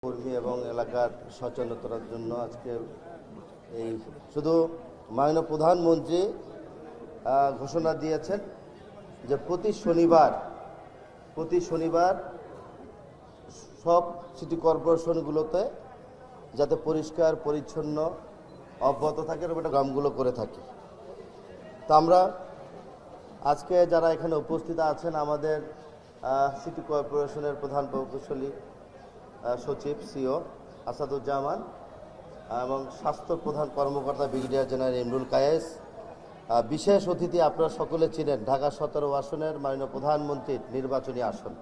কর্মী এবং এলাকার সচেতনতার জন্য আজকে এই শুধু মাননীয় প্রধানমন্ত্রী ঘোষণা দিয়েছেন যে প্রতি শনিবার সব সিটি কর্পোরেশনগুলোতে যাতে পরিষ্কার পরিচ্ছন্ন অব্যাহত থাকে এরকম একটা গ্রামগুলো করে থাকি। তা আমরা আজকে যারা এখানে উপস্থিত আছেন আমাদের সিটি কর্পোরেশনের প্রধান প্রকৌশলী সচিব সিও আসাদুজ্জামান এবং স্বাস্থ্য প্রধান কর্মকর্তা ব্রিগেডিয়ার জেনারেল ইমরুল কায়েস, বিশেষ অতিথি আপনারা সকলে চিনেন ঢাকা 17 আসনের মাননীয় প্রধানমন্ত্রীর নির্বাচনী আসন,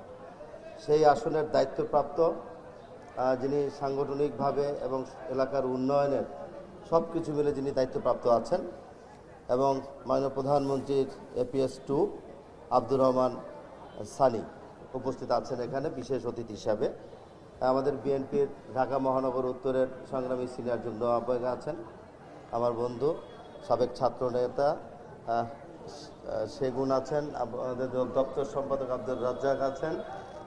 সেই আসনের দায়িত্বপ্রাপ্ত যিনি সাংগঠনিকভাবে এবং এলাকার উন্নয়নের সব কিছু মিলে যিনি দায়িত্বপ্রাপ্ত আছেন, এবং মাননীয় প্রধানমন্ত্রীর APS 2 আব্দুর রহমান সানি উপস্থিত আছেন এখানে বিশেষ অতিথি হিসাবে। আমাদের বিএনপির ঢাকা মহানগর উত্তরের সংগ্রামী সিনিয়র যুগ্ম আহ্বায়ক আছেন আমার বন্ধু সাবেক ছাত্র নেতা সেগুন আছেন, আমাদের দপ্তর সম্পাদক আব্দুর রাজ্জাক আছেন,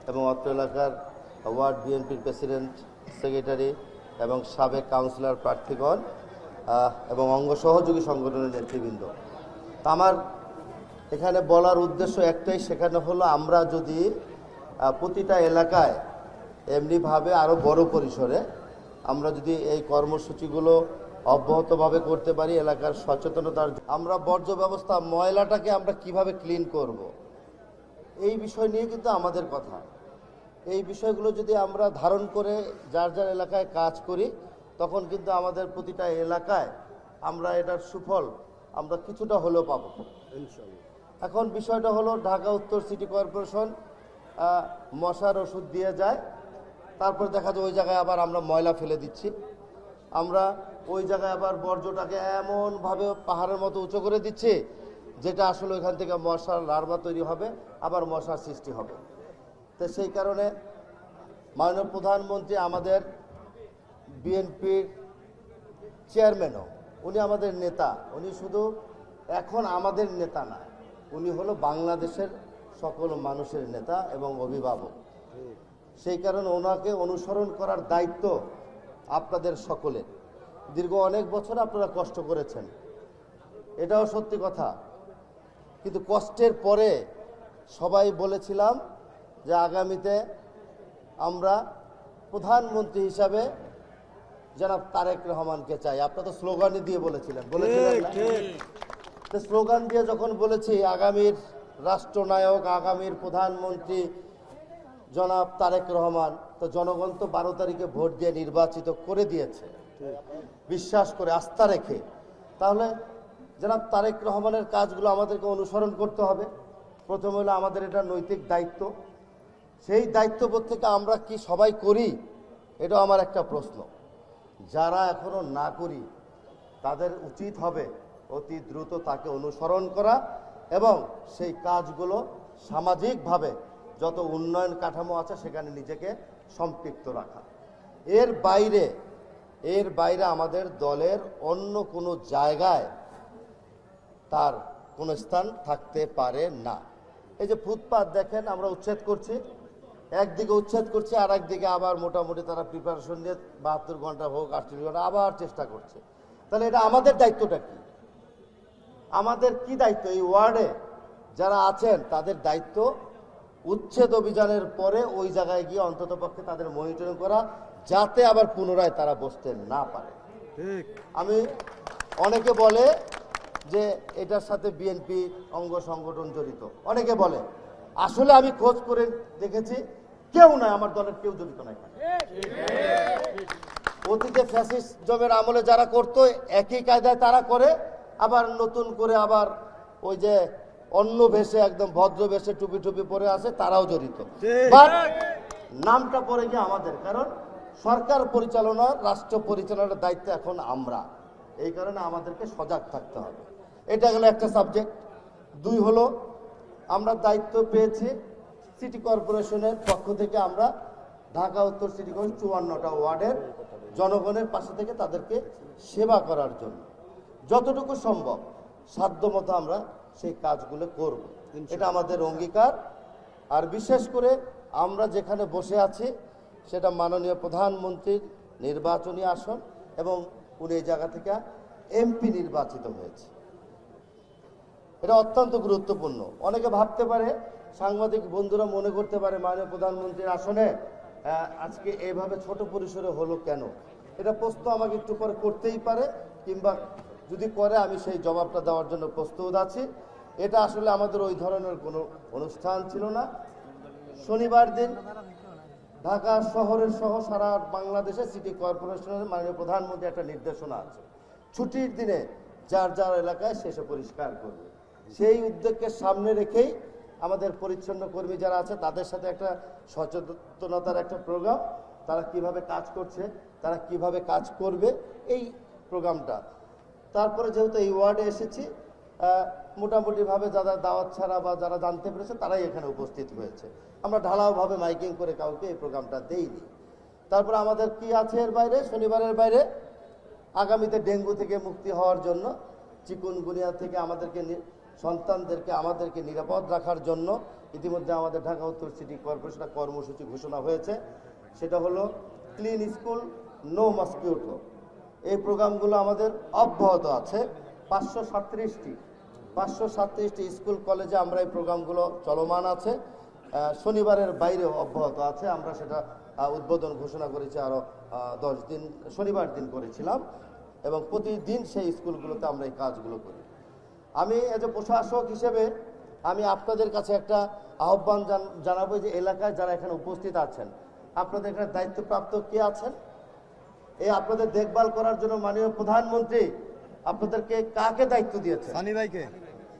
এবং অত্র এলাকার ওয়ার্ড বিএনপির প্রেসিডেন্ট সেক্রেটারি এবং সাবেক কাউন্সিলর প্রার্থীগণ এবং অঙ্গ সহযোগী সংগঠনের নেতৃবৃন্দ। আমার এখানে বলার উদ্দেশ্য একটাই, সেখানে হলো আমরা যদি প্রতিটা এলাকায় এমনিভাবে আরও বড় পরিসরে আমরা যদি এই কর্মসূচিগুলো অব্যাহতভাবে করতে পারি, এলাকার সচেতনতার আমরা বর্জ্য ব্যবস্থা ময়লাটাকে আমরা কিভাবে ক্লিন করব, এই বিষয় নিয়ে কিন্তু আমাদের কথা। এই বিষয়গুলো যদি আমরা ধারণ করে যার যার এলাকায় কাজ করি তখন কিন্তু আমাদের প্রতিটা এলাকায় আমরা এটার সুফল আমরা কিছুটা হলেও পাবো ইনশাআল্লাহ। এখন বিষয়টা হলো ঢাকা উত্তর সিটি কর্পোরেশন মশার ওষুধ দিয়ে যায়, তারপর দেখা যায় ওই জায়গায় আবার আমরা ময়লা ফেলে দিচ্ছি, আমরা ওই জায়গায় আবার বর্জ্যটাকে এমনভাবে পাহাড়ের মতো উঁচু করে দিচ্ছি যেটা আসলে ওইখান থেকে মশার লার্ভা তৈরি হবে, আবার মশার সৃষ্টি হবে। তো সেই কারণে মাননীয় প্রধানমন্ত্রী আমাদের বিএনপির চেয়ারম্যানও, উনি আমাদের নেতা, উনি শুধু এখন আমাদের নেতা না, উনি হলো বাংলাদেশের সকল মানুষের নেতা এবং অভিভাবক। সেই কারণে ওনাকে অনুসরণ করার দায়িত্ব আপনাদের সকলের। দীর্ঘ অনেক বছর আপনারা কষ্ট করেছেন, এটাও সত্যি কথা, কিন্তু কষ্টের পরে সবাই বলেছিলাম যে আগামীতে আমরা প্রধানমন্ত্রী হিসাবে জনাব তারেক রহমানকে চাই। আপনারা তো স্লোগানই দিয়ে বলেছিলেন তো স্লোগান দিয়ে যখন বলেছি আগামীর রাষ্ট্রনায়ক আগামীর প্রধানমন্ত্রী জনাব তারেক রহমান, তো জনগণ তো 12 তারিখে ভোট দিয়ে নির্বাচিত করে দিয়েছে বিশ্বাস করে আস্থা রেখে। তাহলে জনাব তারেক রহমানের কাজগুলো আমাদেরকে অনুসরণ করতে হবে। প্রথম হলো আমাদের এটা নৈতিক দায়িত্ব, সেই দায়িত্ববোধ থেকে আমরা কি সবাই করি, এটা আমার একটা প্রশ্ন। যারা এখনো না করি তাদের উচিত হবে অতি দ্রুত তাকে অনুসরণ করা এবং সেই কাজগুলো সামাজিকভাবে যত উন্নয়ন কাঠামো আছে সেখানে নিজেকে সম্পৃক্ত রাখা। এর বাইরে আমাদের দলের অন্য কোনো জায়গায় তার কোনো স্থান থাকতে পারে না। এই যে ফুটপাত দেখেন আমরা উচ্ছেদ করছি, একদিকে উচ্ছেদ করছি আর একদিকে আবার মোটামুটি তারা প্রিপারেশন নিয়ে 72 ঘন্টা হোক 48 ঘন্টা আবার চেষ্টা করছে। তাহলে এটা আমাদের দায়িত্বটা কি? আমাদের কি দায়িত্ব? এই ওয়ার্ডে যারা আছেন তাদের দায়িত্ব উচ্ছেদ অভিযানের পরে ওই জায়গায় গিয়ে অন্ততপক্ষে তাদের মনিটরিং করা, যাতে আবার পুনরায় তারা বসতে না পারে। আমি অনেকে বলে যে এটার সাথে বিএনপি অঙ্গ সংগঠন জড়িত, অনেকে বলে, আসলে আমি খোঁজ করে দেখেছি কেউ নয়, আমার দলের কেউ জড়িত নাই। অতীতে ফ্যাসিজমের আমলে যারা করতো একই কায়দায় তারা করে, আবার নতুন করে আবার ওই যে অন্য ভেসে একদম ভদ্র ভেসে টুপি টুপি পরে আসে তারাও জড়িত। বাট নামটা পড়ে গিয়ে আমাদের, কারণ সরকার পরিচালনা রাষ্ট্র পরিচালনার দায়িত্ব এখন আমরা, এই কারণে আমাদেরকে সজাগ থাকতে হবে। এটা গেল একটা সাবজেক্ট। 2 হলো আমরা দায়িত্ব পেয়েছি সিটি কর্পোরেশনের পক্ষ থেকে, আমরা ঢাকা উত্তর সিটি কর্পোরেশন 54টা ওয়ার্ডের জনগণের পাশে থেকে তাদেরকে সেবা করার জন্য যতটুকু সম্ভব সাধ্যমতো আমরা সেই কাজগুলো করব, এটা আমাদের অঙ্গীকার। আর বিশেষ করে আমরা যেখানে বসে আছি সেটা মাননীয় প্রধানমন্ত্রীর নির্বাচনী আসন এবং উনি এই জায়গা থেকে এমপি নির্বাচিত হয়েছে। এটা অত্যন্ত গুরুত্বপূর্ণ। অনেকে ভাবতে পারে, সাংবাদিক বন্ধুরা মনে করতে পারে মাননীয় প্রধানমন্ত্রীর আসনে আজকে এইভাবে ছোট পরিসরে হলো কেন। এটা প্রশ্ন আমাকে একটু পরে করতেই পারে, কিংবা যদি করে আমি সেই জবাবটা দেওয়ার জন্য প্রস্তুত আছি। এটা আসলে আমাদের ওই ধরনের কোনো অনুষ্ঠান ছিল না। শনিবার দিন ঢাকা শহরের সহ সারা বাংলাদেশে সিটি কর্পোরেশনের মাননীয় প্রধানমন্ত্রী একটা নির্দেশনা আছে, ছুটির দিনে যার যার এলাকায় শেষে পরিষ্কার করবে। সেই উদ্যোগকে সামনে রেখেই আমাদের পরিচ্ছন্ন কর্মী যারা আছে তাদের সাথে একটা সচেতনতার একটা প্রোগ্রাম, তারা কিভাবে কাজ করছে, তারা কিভাবে কাজ করবে, এই প্রোগ্রামটা। তারপরে যেহেতু এই ওয়ার্ডে এসেছি, মোটামুটিভাবে যারা দাওয়াত ছাড়া বা যারা জানতে পেরেছে তারাই এখানে উপস্থিত হয়েছে। আমরা ঢালাওভাবে মাইকিং করে কাউকে এই প্রোগ্রামটা দেইনি। তারপর আমাদের কি আছে এর বাইরে, শনিবারের বাইরে আগামীতে ডেঙ্গু থেকে মুক্তি হওয়ার জন্য, চিকুনগুনিয়া থেকে আমাদেরকে নিরাপদ রাখার জন্য ইতিমধ্যে আমাদের ঢাকা উত্তর সিটি কর্পোরেশনের কর্মসূচি ঘোষণা হয়েছে। সেটা হলো ক্লিন স্কুল, নো মসকিউটো। এই প্রোগ্রামগুলো আমাদের অব্যাহত আছে। 537টি স্কুল কলেজে আমরা এই প্রোগ্রামগুলো চলমান আছে। শনিবারের বাইরেও অব্যাহত আছে। আমরা সেটা উদ্বোধন ঘোষণা করেছি আরও 10 দিন, শনিবার দিন করেছিলাম, এবং প্রতিদিন সেই স্কুলগুলোতে আমরা এই কাজগুলো করি। আমি এজ এ প্রশাসক হিসেবে আমি আপনাদের কাছে একটা আহ্বান জানাবো যে এলাকায় যারা এখানে উপস্থিত আছেন, আপনাদের এখানে দায়িত্বপ্রাপ্ত কে আছেন, এই আপনাদের দেখভাল করার জন্য মাননীয় প্রধানমন্ত্রী আপনাদেরকে কাকে দায়িত্ব দিয়েছেন? সানি ভাইকে।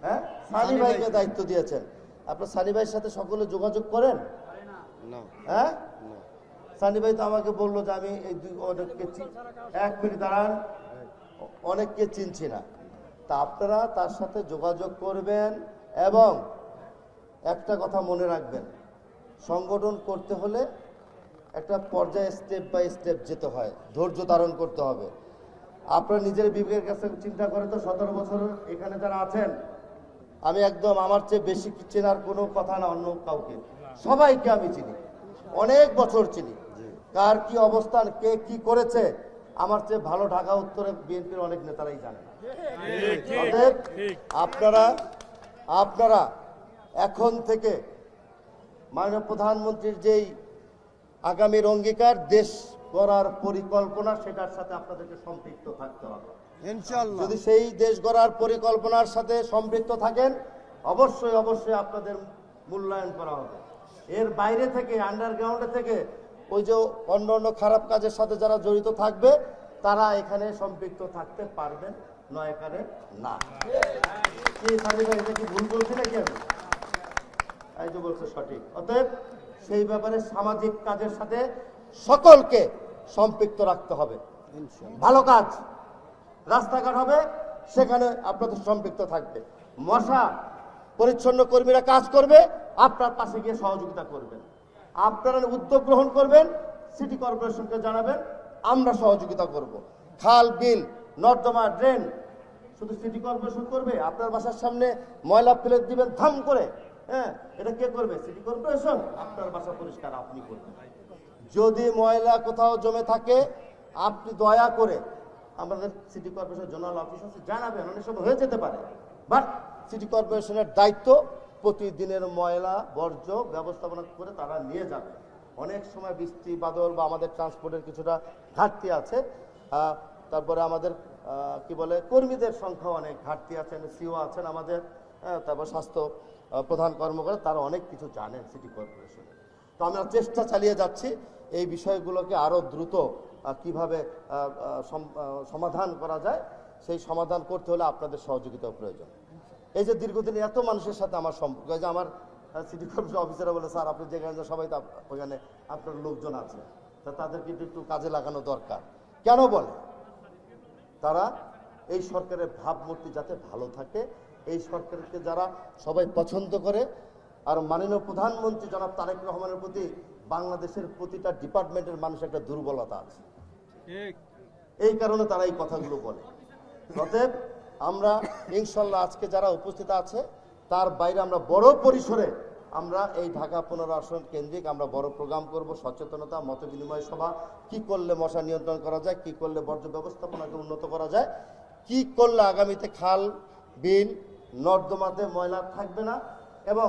হ্যাঁ, সানি ভাইকে দায়িত্ব দিয়েছেন। আপনার সানি ভাইয়ের সাথে সকলে যোগাযোগ করেন? হ্যাঁ, সানি ভাই তো আমাকে বললো যে আমি এই অনেককে 1 মিনিট দাঁড়ান, অনেককে চিনছি না। তা আপনারা তার সাথে যোগাযোগ করবেন, এবং একটা কথা মনে রাখবেন, সংগঠন করতে হলে একটা পর্যায়ে স্টেপ বাই স্টেপ যেতে হয়, ধৈর্য ধারণ করতে হবে। আপনারা নিজের বিবেকের কাছে চিন্তা করে তো 17 বছর এখানে যারা আছেন, আমি একদম আমার চেয়ে বেশি চেনার কোনো কথা না অন্য কাউকে, সবাইকে আমি চিনি, অনেক বছর চিনি। কার কি অবস্থান, কে কি করেছে, আমার চেয়ে ভালো ঢাকা উত্তরে বিএনপির অনেক নেতারাই জানেন। অতএব আপনারা এখন থেকে মাননীয় প্রধানমন্ত্রীর যেই আগামীর অঙ্গীকার, দেশ গড়ার পরিকল্পনা, সেটার সাথে আপনাদেরকে সম্পৃক্ত থাকতে হবে ইনশাআল্লাহ। যদি সেই দেশ গড়ার পরিকল্পনার সাথে সম্পৃক্ত থাকেন, অবশ্যই আপনাদের মূল্যায়ন করা হবে। এর বাইরে থেকে, আন্ডারগ্রাউন্ডে থেকে ওই যে অন্য খারাপ কাজের সাথে যারা জড়িত থাকবে, তারা এখানে সম্পৃক্ত থাকতে পারবেন, নয় এখানে না। কি সানি ভাই, এটা কি ভুল বলছি নাকি আমি? এই যে বলছে সঠিক। অতএব সেই ব্যাপারে সামাজিক কাজের সাথে সকলকে সম্পৃক্ত রাখতে হবে। ভালো কাজ, রাস্তাঘাট হবে, সেখানে আপনাদের সম্পৃক্ত থাকবে। মশা পরিচ্ছন্ন কর্মীরা কাজ করবে, আপনার পাশে গিয়ে সহযোগিতা করবেন। আপনারা উদ্যোগ গ্রহণ করবেন, সিটি কর্পোরেশনকে জানাবেন, আমরা সহযোগিতা করব। খাল, বিল, নর্দমা, ড্রেন শুধু সিটি কর্পোরেশন করবে? আপনার বাসার সামনে ময়লা ফেলে দিবেন থাম করে, হ্যাঁ, এটা কে করবে? City corporation. আপনার বাসা পরিষ্কার আপনি করবেন। যদি ময়লা কোথাও জমে থাকে, আপনি দয়া করে আমাদের সিটি কর্পোরেশন জোনাল অফিস আছে, জানাবেন। অনেক সময় হয়ে যেতে পারে, বাট সিটি কর্পোরেশনের দায়িত্ব প্রতিদিনের ময়লা বর্জ্য ব্যবস্থাপনা করে তারা নিয়ে যাবে। অনেক সময় বৃষ্টি বাদল বা আমাদের ট্রান্সপোর্টের কিছুটা ঘাটতি আছে, তারপরে আমাদের কি বলে কর্মীদের সংখ্যা অনেক ঘাটতি আছেন, সিও আছেন আমাদের, তারপর স্বাস্থ্য প্রধান কর্মকর্তা, তারা অনেক কিছু জানেন সিটি কর্পোরেশনে। তো আমরা চেষ্টা চালিয়ে যাচ্ছি এই বিষয়গুলোকে আরও দ্রুত কিভাবে সমাধান করা যায়, সেই সমাধান করতে হলে আপনাদের সহযোগিতাও প্রয়োজন। এই যে দীর্ঘদিন এত মানুষের সাথে আমার সম্পর্ক, যে আমার সিটি কর্পোরেশন অফিসাররা বলে, স্যার আপনি যেখানে সবাই তো ওখানে আপনার লোকজন আছে, তা তাদেরকে একটু কাজে লাগানো দরকার। কেন বলে? তারা এই সরকারের ভাবমূর্তি যাতে ভালো থাকে, এই সরকারকে যারা সবাই পছন্দ করে, আর মাননীয় প্রধানমন্ত্রী জনাব তারেক রহমানের প্রতি বাংলাদেশের প্রতিটা ডিপার্টমেন্টের মানুষ একটা দুর্বলতা আছে, এই কারণে তারা এই কথাগুলো বলে। অতএব আমরা ইনশাল্লাহ আজকে যারা উপস্থিত আছে, তার বাইরে আমরা বড় পরিসরে আমরা এই ঢাকা 15 আসন কেন্দ্রিক আমরা বড় প্রোগ্রাম করব, সচেতনতা, মত বিনিময় সভা, কি করলে মশা নিয়ন্ত্রণ করা যায়, কি করলে বর্জ্য ব্যবস্থাপনাকে উন্নত করা যায়, কি করলে আগামীতে খাল বিল নর্দমাতে ময়লা থাকবে না, এবং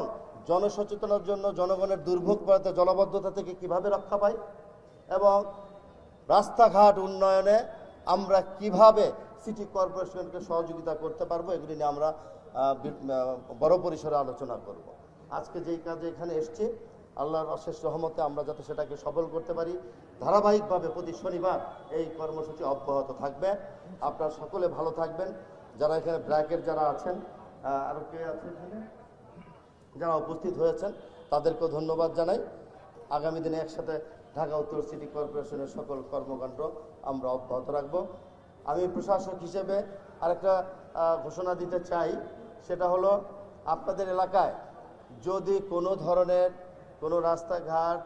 জনসচেতনার জন্য জনগণের দুর্ভোগ বাড়াতে জলাবদ্ধতা থেকে কিভাবে রক্ষা পাই, এবং রাস্তাঘাট উন্নয়নে আমরা কিভাবে সিটি কর্পোরেশনকে সহযোগিতা করতে পারবো, এগুলি নিয়ে আমরা বড় পরিসরে আলোচনা করব। আজকে যেই কাজে এখানে এসছি, আল্লাহর অশেষ রহমতে আমরা যাতে সেটাকে সফল করতে পারি, ধারাবাহিকভাবে প্রতি শনিবার এই কর্মসূচি অব্যাহত থাকবে। আপনারা সকলে ভালো থাকবেন। যারা এখানে ব্র্যাকের যারা আছেন, আরও কে আছে এখানে যারা উপস্থিত হয়েছেন, তাদেরকেও ধন্যবাদ জানাই। আগামী দিনে একসাথে ঢাকা উত্তর সিটি কর্পোরেশনের সকল কর্মকাণ্ড আমরা অব্যাহত রাখব। আমি প্রশাসক হিসেবে আরেকটা ঘোষণা দিতে চাই, সেটা হলো আপনাদের এলাকায় যদি কোনো ধরনের কোনো রাস্তাঘাট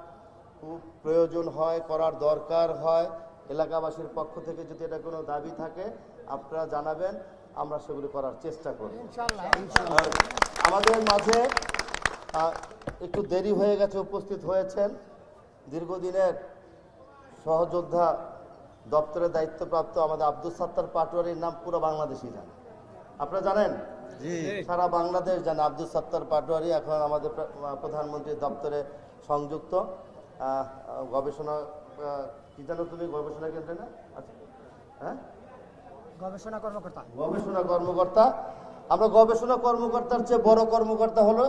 খুব প্রয়োজন হয়, করার দরকার হয়, এলাকাবাসীর পক্ষ থেকে যদি এটা কোনো দাবি থাকে আপনারা জানাবেন, আমরা সেগুলি করার চেষ্টা করব। আমাদের মাঝে একটু দেরি হয়ে গেছে, উপস্থিত হয়েছেন দীর্ঘদিনের সহযোদ্ধা দপ্তরের দায়িত্বপ্রাপ্ত আমাদের আব্দুল সাত্তার পাটোয়ারির নাম পুরো বাংলাদেশই জানে, আপনারা জানেন, সারা বাংলাদেশ জানে আব্দুল সাত্তার পাটোয়ারি এখন আমাদের প্রধানমন্ত্রীর দপ্তরে সংযুক্ত গবেষণা, কি জানো তুমি গবেষণা কেন্দ্রে না? আচ্ছা, হ্যাঁ, গবেষণা কর্মকর্তা। আমরা গবেষণা কর্মকর্তার চেয়ে বড় কর্মকর্তা হলো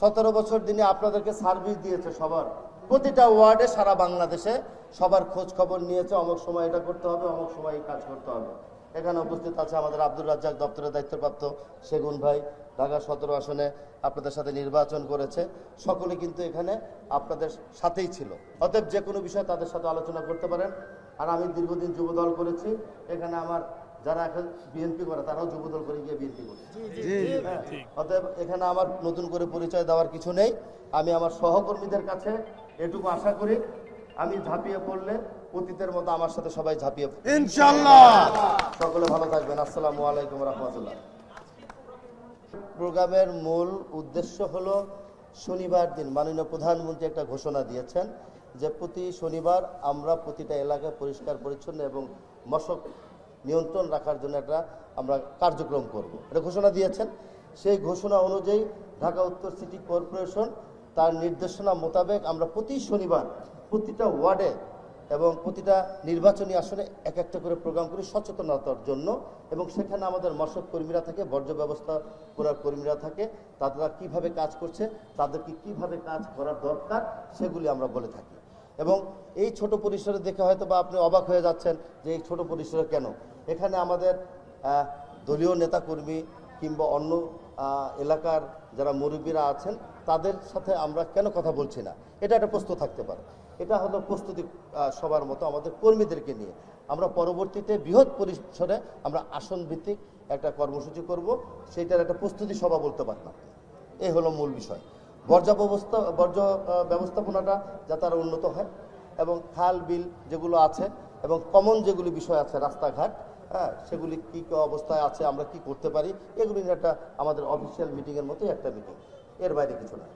17 বছর দিনে আপনাদেরকে সার্ভিস দিয়েছে, সবার প্রতিটা ওয়ার্ডে সারা বাংলাদেশে সবার খোঁজ খবর নিয়েছে, অমুক সময় এটা করতে হবে, অমুক সময় এই কাজ করতে হবে। এখানে উপস্থিত আছে আমাদের আব্দুর রাজ্জাক দপ্তরের দায়িত্বপ্রাপ্ত সেগুন ভাই, ঢাকা 17 আসনে আপনাদের সাথে নির্বাচন করেছে, সকলে কিন্তু এখানে আপনাদের সাথেই ছিল। অতএব যে কোনো বিষয়ে তাদের সাথে আলোচনা করতে পারেন। আর আমি দীর্ঘদিন যুবদল করেছি, এখানে আমার যারা এখন বিএনপি করে তারাও যুবদল করে গিয়ে বিএনপি করেছে। অতএব এখানে আমার নতুন করে পরিচয় দেওয়ার কিছু নেই। আমি আমার সহকর্মীদের কাছে এটুকু আশা করি, আমি ঝাঁপিয়ে পড়লে অতীতের মতো আমার সাথে সবাই ঝাঁপিয়ে পড়বে ইনশাআল্লাহ। সকলে ভালো থাকবেন। আসসালামু আলাইকুম রাহমাতুল্লাহ। প্রোগ্রামের মূল উদ্দেশ্য হলো শনিবার দিন মাননীয় প্রধানমন্ত্রী একটা ঘোষণা দিয়েছেন যে প্রতি শনিবার আমরা প্রতিটা এলাকায় পরিষ্কার পরিচ্ছন্ন এবং মশক নিয়ন্ত্রণ রাখার জন্য একটা আমরা কার্যক্রম করব, এটা ঘোষণা দিয়েছেন। সেই ঘোষণা অনুযায়ী ঢাকা উত্তর সিটি কর্পোরেশন তার নির্দেশনা মোতাবেক আমরা প্রতি শনিবার প্রতিটা ওয়ার্ডে এবং প্রতিটা নির্বাচনী আসনে এক একটা করে প্রোগ্রাম করি সচেতনতার জন্য, এবং সেখানে আমাদের মশক কর্মীরা থাকে, বর্জ্য ব্যবস্থা করার কর্মীরা থাকে, তারা কিভাবে কাজ করছে, তাদেরকে কিভাবে কাজ করার দরকার সেগুলি আমরা বলে থাকি। এবং এই ছোট পরিসরে দেখে হয়তো বা আপনি অবাক হয়ে যাচ্ছেন যে এই ছোট পরিসরে কেন, এখানে আমাদের দলীয় নেতাকর্মী কিংবা অন্য এলাকার যারা মুরব্বীরা আছেন তাদের সাথে আমরা কেন কথা বলছি না, এটা একটা প্রশ্ন থাকতে পারে। এটা হলো প্রস্তুতি সবার মতো আমাদের কর্মীদেরকে নিয়ে আমরা পরবর্তীতে বৃহৎ পরিসরে আমরা আসন ভিত্তিক একটা কর্মসূচি করব, সেইটার একটা প্রস্তুতি সভা বলতে পারলাম। এই হলো মূল বিষয়। বর্জ্য ব্যবস্থাপনাটা যাতে আরও উন্নত হয়, এবং খাল বিল যেগুলো আছে এবং কমন যেগুলি বিষয় আছে রাস্তাঘাট, হ্যাঁ, সেগুলি কী অবস্থায় আছে, আমরা কি করতে পারি, এগুলি নিয়ে একটা আমাদের অফিসিয়াল মিটিংয়ের মতোই একটা মিটিং, এর বাইরে কিছু না।